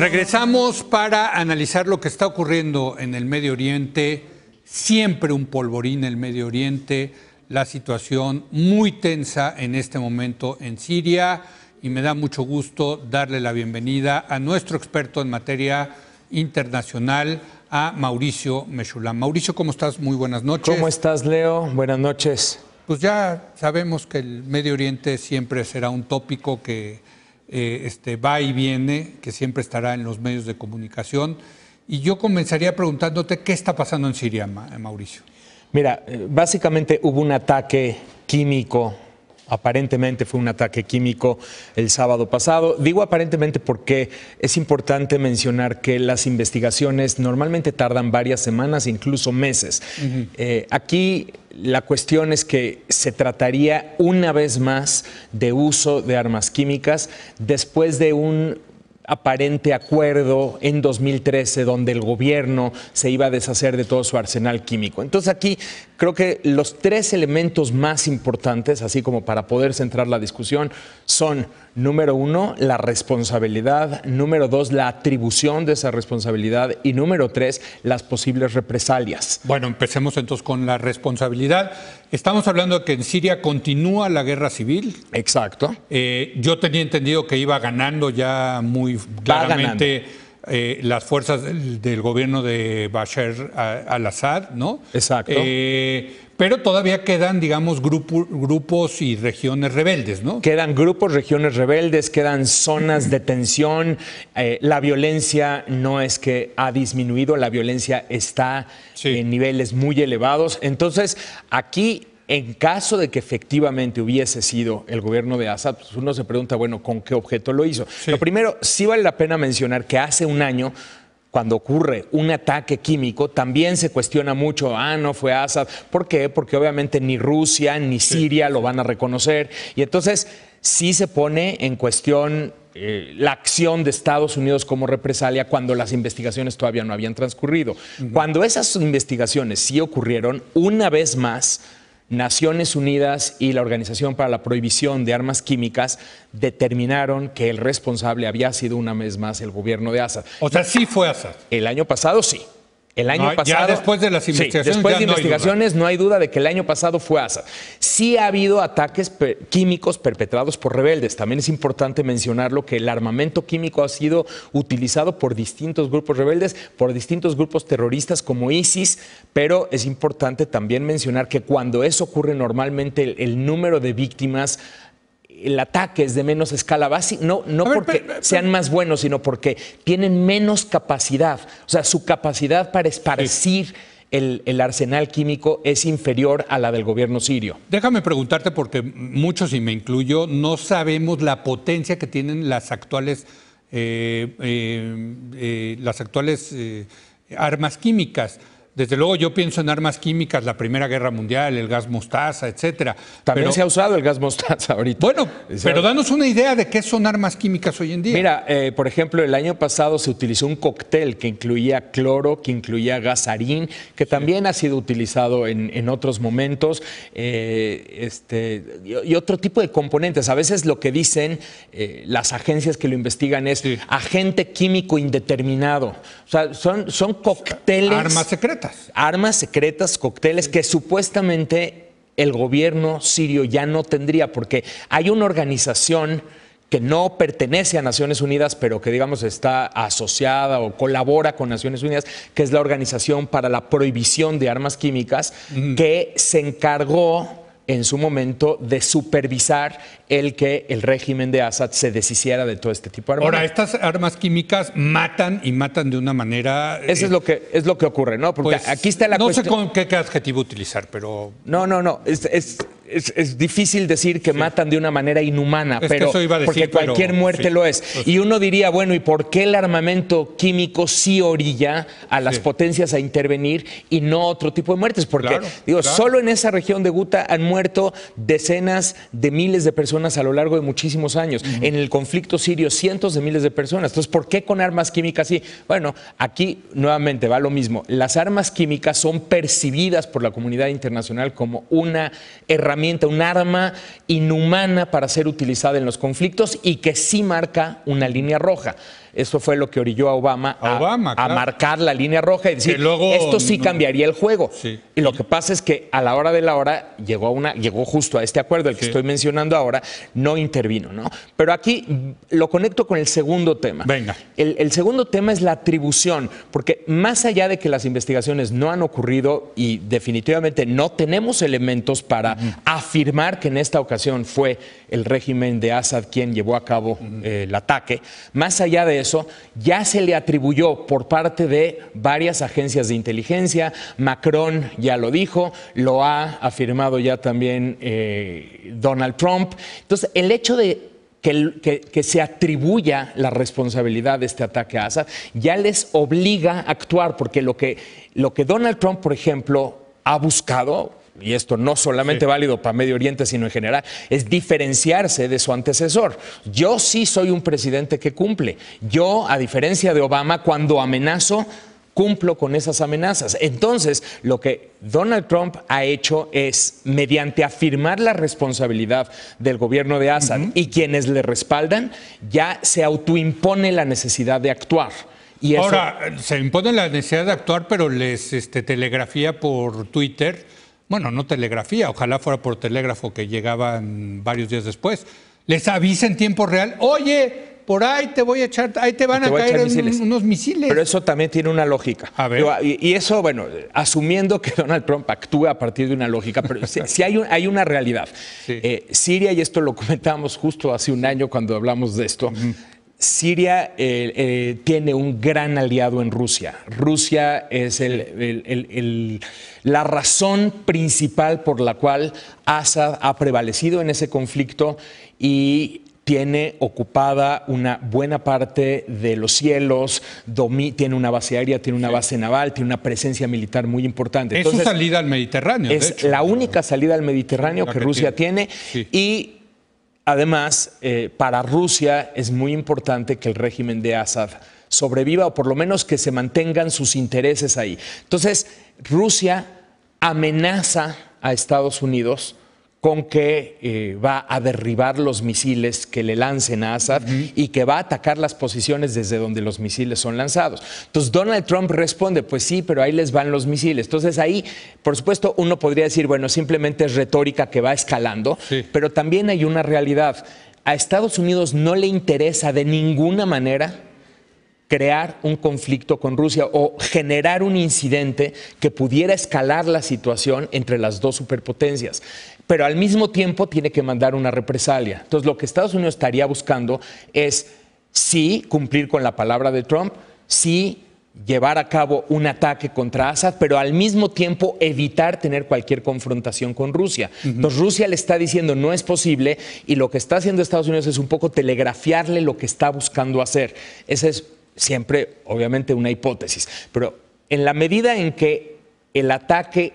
Regresamos para analizar lo que está ocurriendo en el Medio Oriente. Siempre un polvorín en el Medio Oriente. La situación muy tensa en este momento en Siria. Y me da mucho gusto darle la bienvenida a nuestro experto en materia internacional, a Mauricio Meshulam. Mauricio, ¿cómo estás? Muy buenas noches. ¿Cómo estás, Leo? Buenas noches. Pues ya sabemos que el Medio Oriente siempre será un tópico que va y viene, que siempre estará en los medios de comunicación. Y yo comenzaría preguntándote qué está pasando en Siria, Mauricio. Mira, básicamente hubo un ataque químico. Aparentemente fue un ataque químico el sábado pasado. Digo aparentemente porque es importante mencionar que las investigaciones normalmente tardan varias semanas, incluso meses. Aquí la cuestión es que se trataría una vez más de uso de armas químicas después de un aparente acuerdo en 2013 donde el gobierno se iba a deshacer de todo su arsenal químico. Entonces aquí creo que los tres elementos más importantes, así como para poder centrar la discusión, son, número uno, la responsabilidad, número dos, la atribución de esa responsabilidad y número tres, las posibles represalias. Bueno, empecemos entonces con la responsabilidad. Estamos hablando de que en Siria continúa la guerra civil. Exacto. Yo tenía entendido que iba ganando ya muy claramente las fuerzas del gobierno de Bashar al-Assad, ¿no? Exacto. Pero todavía quedan, digamos, grupos y regiones rebeldes, ¿no? Quedan grupos, regiones rebeldes, quedan zonas de tensión. La violencia no es que ha disminuido, la violencia está en niveles muy elevados. Entonces, aquí, en caso de que efectivamente hubiese sido el gobierno de Assad, pues uno se pregunta, bueno, ¿con qué objeto lo hizo? Lo primero, sí vale la pena mencionar que hace un año, cuando ocurre un ataque químico, también se cuestiona mucho, no fue Assad. ¿Por qué? Porque obviamente ni Rusia ni Siria lo van a reconocer. Y entonces sí se pone en cuestión la acción de Estados Unidos como represalia cuando las investigaciones todavía no habían transcurrido. Cuando esas investigaciones sí ocurrieron, una vez más, Naciones Unidas y la Organización para la Prohibición de Armas Químicas determinaron que el responsable había sido una vez más el gobierno de Assad. O sea, sí fue Assad. El año pasado sí. El año pasado, ya después de las investigaciones, después de investigaciones no hay duda de que el año pasado fue Assad. Sí ha habido ataques químicos perpetrados por rebeldes. También es importante mencionarlo que el armamento químico ha sido utilizado por distintos grupos rebeldes, por distintos grupos terroristas como ISIS, pero es importante también mencionar que cuando eso ocurre normalmente el número de víctimas, el ataque es de menos escala básica, no porque sean más buenos, sino porque tienen menos capacidad. O sea, su capacidad para esparcir el arsenal químico es inferior a la del gobierno sirio. Déjame preguntarte, porque muchos, y me incluyo, no sabemos la potencia que tienen las actuales armas químicas. Desde luego yo pienso en armas químicas, la Primera Guerra Mundial, el gas mostaza, etcétera. También se ha usado el gas mostaza ahorita. Bueno, pero danos una idea de qué son armas químicas hoy en día. Mira, por ejemplo, el año pasado se utilizó un cóctel que incluía cloro, que incluía gasarín, que también ha sido utilizado en otros momentos, y otro tipo de componentes. A veces lo que dicen las agencias que lo investigan es agente químico indeterminado. O sea, son cócteles. Armas secretas. Armas secretas, cócteles que supuestamente el gobierno sirio ya no tendría, porque hay una organización que no pertenece a Naciones Unidas, pero que digamos está asociada o colabora con Naciones Unidas, que es la Organización para la Prohibición de Armas Químicas, que se encargó en su momento de supervisar el que el régimen de Assad se deshiciera de todo este tipo de armas. Ahora, estas armas químicas matan y matan de una manera... Eso es lo que ocurre, ¿no? Porque pues, aquí está la cuestión... No sé qué adjetivo utilizar, pero... No. Es difícil decir que matan de una manera inhumana, pero eso iba a decir, porque cualquier muerte lo es. Y uno diría, bueno, ¿y por qué el armamento químico sí orilla a las potencias a intervenir y no otro tipo de muertes? Porque, solo en esa región de Ghouta han muerto decenas de miles de personas a lo largo de muchísimos años. En el conflicto sirio, cientos de miles de personas. Entonces, ¿por qué con armas químicas sí? Bueno, aquí nuevamente va lo mismo. Las armas químicas son percibidas por la comunidad internacional como una herramienta, un arma inhumana para ser utilizada en los conflictos y que sí marca una línea roja. Eso fue lo que orilló a Obama claro, a marcar la línea roja y decir, luego, esto sí cambiaría el juego. Sí. Y lo que pasa es que a la hora de la hora llegó justo a este acuerdo, el que estoy mencionando ahora, no intervino, ¿no? Pero aquí lo conecto con el segundo tema. Venga. El segundo tema es la atribución, porque más allá de que las investigaciones no han ocurrido y definitivamente no tenemos elementos para afirmar que en esta ocasión fue el régimen de Assad quien llevó a cabo el ataque, más allá de eso, ya se le atribuyó por parte de varias agencias de inteligencia. Macron ya lo dijo, lo ha afirmado ya también Donald Trump. Entonces, el hecho de que se atribuya la responsabilidad de este ataque a Assad ya les obliga a actuar, porque lo que Donald Trump, por ejemplo, ha buscado, y esto no solamente válido para Medio Oriente, sino en general, es diferenciarse de su antecesor. Yo sí soy un presidente que cumple. Yo, a diferencia de Obama, cuando amenazo, cumplo con esas amenazas. Entonces, lo que Donald Trump ha hecho es, mediante afirmar la responsabilidad del gobierno de Assad y quienes le respaldan, ya se autoimpone la necesidad de actuar. Y eso, ahora, se impone la necesidad de actuar, pero les telegrafía por Twitter. Bueno, no telegrafía, ojalá fuera por telégrafo, que llegaban varios días después. Les avisa en tiempo real, oye, por ahí te voy a echar, ahí te van a caer unos misiles. Pero eso también tiene una lógica. A ver. Y eso, bueno, asumiendo que Donald Trump actúa a partir de una lógica, pero sí hay una realidad. Sí. Siria, y esto lo comentábamos justo hace un año cuando hablamos de esto, Siria tiene un gran aliado en Rusia. Rusia es la razón principal por la cual Assad ha prevalecido en ese conflicto y tiene ocupada una buena parte de los cielos, tiene una base aérea, tiene una base naval, tiene una presencia militar muy importante. Entonces, es su salida al Mediterráneo. Es la única salida al Mediterráneo que Rusia tiene. Sí. Y además, para Rusia es muy importante que el régimen de Assad sobreviva, o por lo menos que se mantengan sus intereses ahí. Entonces, Rusia amenaza a Estados Unidos con que va a derribar los misiles que le lancen a Assad y que va a atacar las posiciones desde donde los misiles son lanzados. Entonces Donald Trump responde, pues sí, pero ahí les van los misiles. Entonces ahí, por supuesto, uno podría decir, bueno, simplemente es retórica que va escalando, pero también hay una realidad. A Estados Unidos no le interesa de ninguna manera crear un conflicto con Rusia o generar un incidente que pudiera escalar la situación entre las dos superpotencias. Pero al mismo tiempo tiene que mandar una represalia. Entonces, lo que Estados Unidos estaría buscando es sí cumplir con la palabra de Trump, sí llevar a cabo un ataque contra Assad, pero al mismo tiempo evitar tener cualquier confrontación con Rusia. Entonces Rusia le está diciendo no es posible, y lo que está haciendo Estados Unidos es un poco telegrafiarle lo que está buscando hacer. Esa es siempre, obviamente, una hipótesis, pero en la medida en que el ataque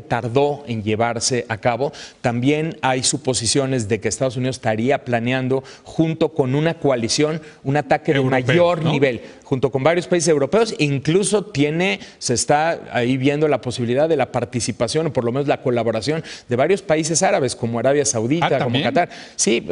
tardó en llevarse a cabo, también hay suposiciones de que Estados Unidos estaría planeando, junto con una coalición, un ataque de mayor nivel, junto con varios países europeos. Incluso se está ahí viendo la posibilidad de la participación, o por lo menos la colaboración, de varios países árabes, como Arabia Saudita, como Qatar. Sí,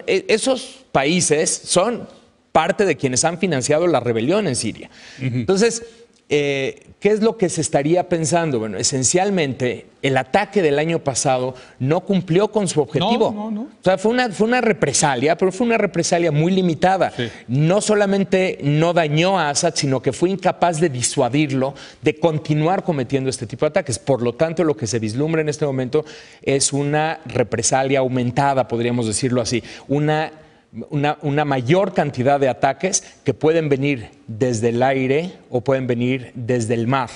esos países son parte de quienes han financiado la rebelión en Siria. Entonces, ¿qué es lo que se estaría pensando? Bueno, esencialmente, el ataque del año pasado no cumplió con su objetivo. No. O sea, fue una represalia, pero fue una represalia muy limitada. Sí. No solamente no dañó a Assad, sino que fue incapaz de disuadirlo de continuar cometiendo este tipo de ataques. Por lo tanto, lo que se vislumbra en este momento es una represalia aumentada, podríamos decirlo así, una mayor cantidad de ataques que pueden venir desde el aire o pueden venir desde el mar,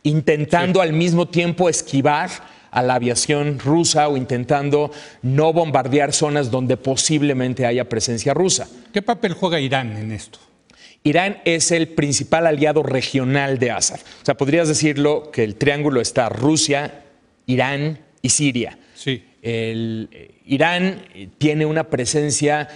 intentando al mismo tiempo esquivar a la aviación rusa o intentando no bombardear zonas donde posiblemente haya presencia rusa. ¿Qué papel juega Irán en esto? Irán es el principal aliado regional de Assad. O sea, podrías decirlo que el triángulo está Rusia, Irán y Siria. Sí. Irán tiene una presencia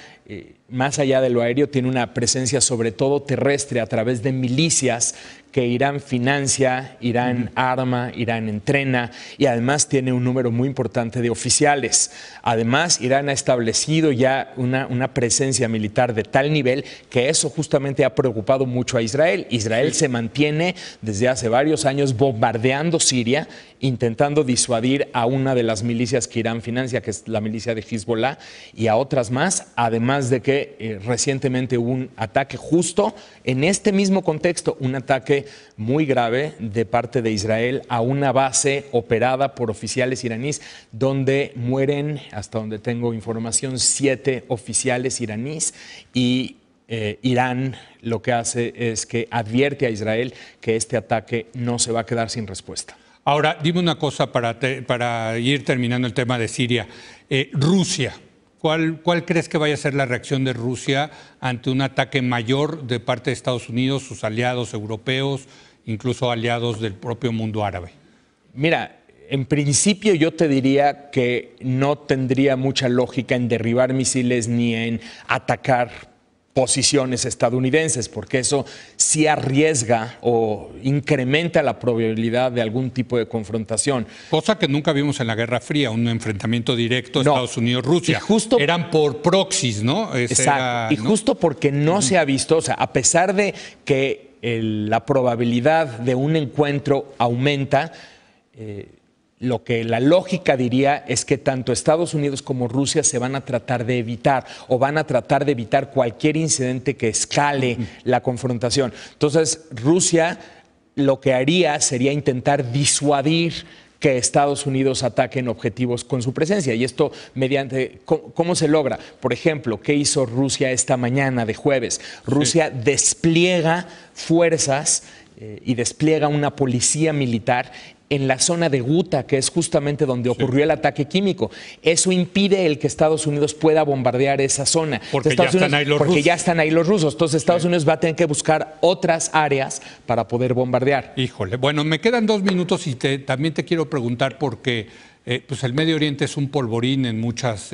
más allá de lo aéreo, tiene una presencia sobre todo terrestre a través de milicias que Irán financia, Irán arma, Irán entrena y además tiene un número muy importante de oficiales. Además, Irán ha establecido ya una presencia militar de tal nivel que eso justamente ha preocupado mucho a Israel. Israel se mantiene desde hace varios años bombardeando Siria, intentando disuadir a una de las milicias que Irán financia, que es la milicia de Hezbollah, y a otras más, además de que recientemente hubo un ataque justo en este mismo contexto, un ataque muy grave de parte de Israel a una base operada por oficiales iraníes, donde mueren, hasta donde tengo información, 7 oficiales iraníes y Irán lo que hace es que advierte a Israel que este ataque no se va a quedar sin respuesta. Ahora, dime una cosa para ir terminando el tema de Siria. Rusia, ¿cuál crees que vaya a ser la reacción de Rusia ante un ataque mayor de parte de Estados Unidos, sus aliados europeos, incluso aliados del propio mundo árabe? Mira, en principio yo te diría que no tendría mucha lógica en derribar misiles ni en atacar posiciones estadounidenses, porque eso sí arriesga o incrementa la probabilidad de algún tipo de confrontación. Cosa que nunca vimos en la Guerra Fría, un enfrentamiento directo Estados Unidos-Rusia. Eran por proxies, ¿no? Exacto. Y justo porque no se ha visto, o sea, a pesar de que la probabilidad de un encuentro aumenta, lo que la lógica diría es que tanto Estados Unidos como Rusia se van a tratar de evitar o van a tratar de evitar cualquier incidente que escale la confrontación. Entonces, Rusia lo que haría sería intentar disuadir que Estados Unidos ataquen objetivos con su presencia. Y esto mediante, ¿cómo se logra? Por ejemplo, ¿qué hizo Rusia esta mañana de jueves? Rusia despliega fuerzas y despliega una policía militar en la zona de Guta, que es justamente donde ocurrió el ataque químico. Eso impide el que Estados Unidos pueda bombardear esa zona. Porque ya están ahí los rusos. Entonces Estados Unidos va a tener que buscar otras áreas para poder bombardear. Híjole, bueno, me quedan 2 minutos y también te quiero preguntar porque pues el Medio Oriente es un polvorín en muchas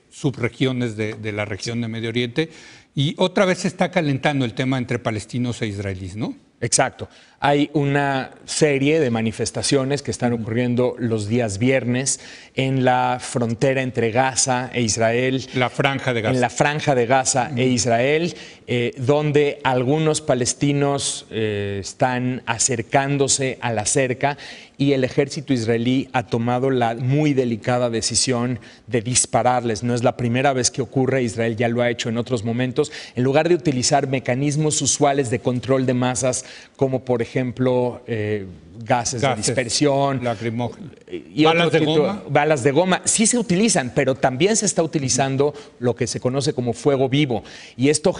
subregiones de la región de Medio Oriente y otra vez se está calentando el tema entre palestinos e israelíes, ¿no? Exacto. Hay una serie de manifestaciones que están ocurriendo los días viernes en la frontera entre Gaza e Israel. La Franja de Gaza. En la Franja de Gaza e Israel, donde algunos palestinos están acercándose a la cerca y el ejército israelí ha tomado la muy delicada decisión de dispararles. No es la primera vez que ocurre, Israel ya lo ha hecho en otros momentos. En lugar de utilizar mecanismos usuales de control de masas, como por ejemplo gases de dispersión, lacrimógenos, balas de goma, sí se utilizan, pero también se está utilizando lo que se conoce como fuego vivo. Y esto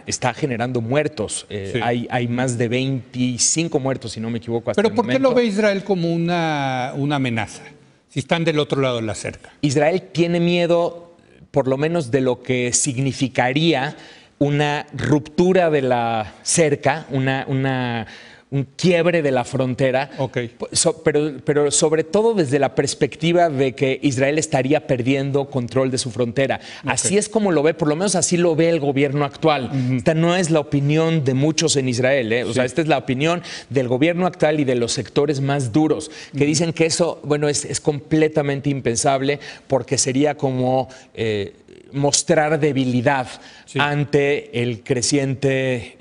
está generando muertos. Sí. Hay más de 25 muertos, si no me equivoco. ¿Pero por qué lo ve Israel como una amenaza? Si están del otro lado de la cerca. Israel tiene miedo, por lo menos, de lo que significaría una ruptura de la cerca, un quiebre de la frontera, pero sobre todo desde la perspectiva de que Israel estaría perdiendo control de su frontera. Así es como lo ve, por lo menos así lo ve el gobierno actual. Esta no es la opinión de muchos en Israel, O sea, esta es la opinión del gobierno actual y de los sectores más duros, que dicen que eso, bueno, es completamente impensable porque sería como mostrar debilidad ante el creciente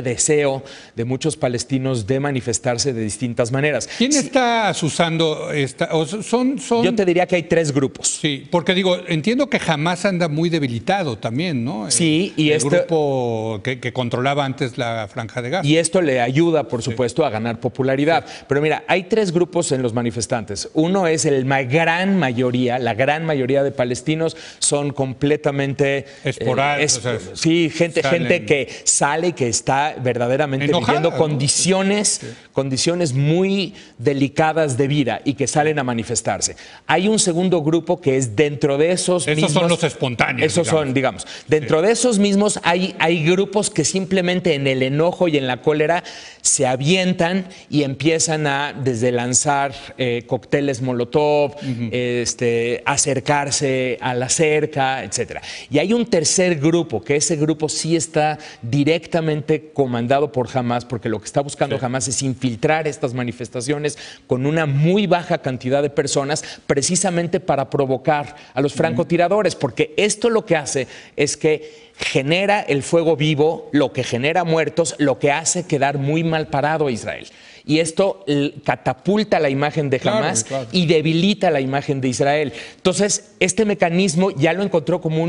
deseo de muchos palestinos de manifestarse de distintas maneras. ¿Quién está asusando esta? Yo te diría que hay 3 grupos. Sí, porque entiendo que Hamás anda muy debilitado también, ¿no? Sí, y el grupo que controlaba antes la Franja de Gaza. Y esto le ayuda, por supuesto, a ganar popularidad. Sí. Pero mira, hay 3 grupos en los manifestantes. Uno es la gran mayoría de palestinos son completamente esporádicos. Sí, gente que sale y que está verdaderamente viviendo condiciones muy delicadas de vida y que salen a manifestarse. Hay un segundo grupo que es dentro de esos mismos. Esos son los espontáneos. Dentro de esos mismos hay grupos que simplemente en el enojo y en la cólera se avientan y empiezan a desde lanzar cócteles molotov, acercarse a la cerca, cerca, etc. Y hay un tercer grupo, que ese grupo sí está directamente comandado por Hamás, porque lo que está buscando Hamás es infiltrar estas manifestaciones con una muy baja cantidad de personas, precisamente para provocar a los francotiradores, porque esto lo que hace es que genera el fuego vivo, lo que genera muertos, lo que hace quedar muy mal parado a Israel. Y esto catapulta la imagen de Hamás y debilita la imagen de Israel. Entonces, este mecanismo ya lo encontró como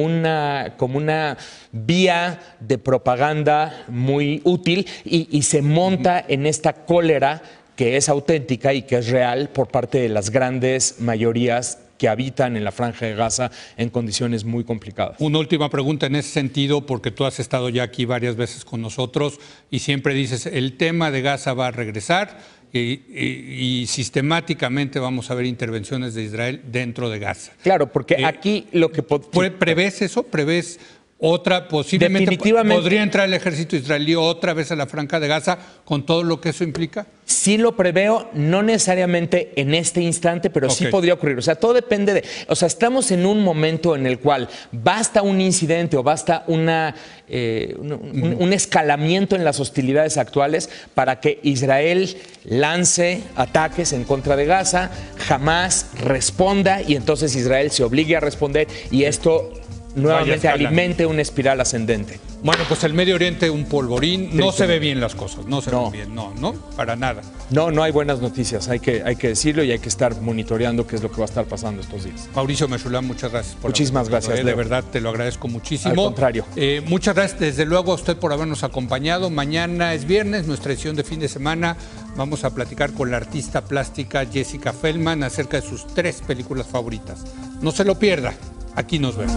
una vía de propaganda muy útil y se monta en esta cólera que es auténtica y que es real por parte de las grandes mayorías que habitan en la Franja de Gaza en condiciones muy complicadas. Una última pregunta en ese sentido, porque tú has estado ya aquí varias veces con nosotros y siempre dices, el tema de Gaza va a regresar y sistemáticamente vamos a ver intervenciones de Israel dentro de Gaza. Claro, porque aquí lo que... ¿Prevés eso? ¿Prevés otra? Posiblemente podría entrar el ejército israelí otra vez a la Franja de Gaza con todo lo que eso implica. Sí lo preveo, no necesariamente en este instante, pero sí podría ocurrir. O sea, todo depende de... O sea, estamos en un momento en el cual basta un incidente o basta un escalamiento en las hostilidades actuales para que Israel lance ataques en contra de Gaza, Hamás responda y entonces Israel se obligue a responder y esto nuevamente alimente una espiral ascendente. Bueno, pues el Medio Oriente un polvorín, no se ve bien las cosas, no se ven bien, no, para nada. No hay buenas noticias, hay que decirlo y hay que estar monitoreando qué es lo que va a estar pasando estos días. Mauricio Meschoulam, muchas gracias por Muchísimas gracias, de verdad te lo agradezco muchísimo. Al contrario. Muchas gracias desde luego a usted por habernos acompañado. Mañana es viernes, nuestra edición de fin de semana. Vamos a platicar con la artista plástica Jessica Feldman acerca de sus 3 películas favoritas. No se lo pierda, aquí nos vemos.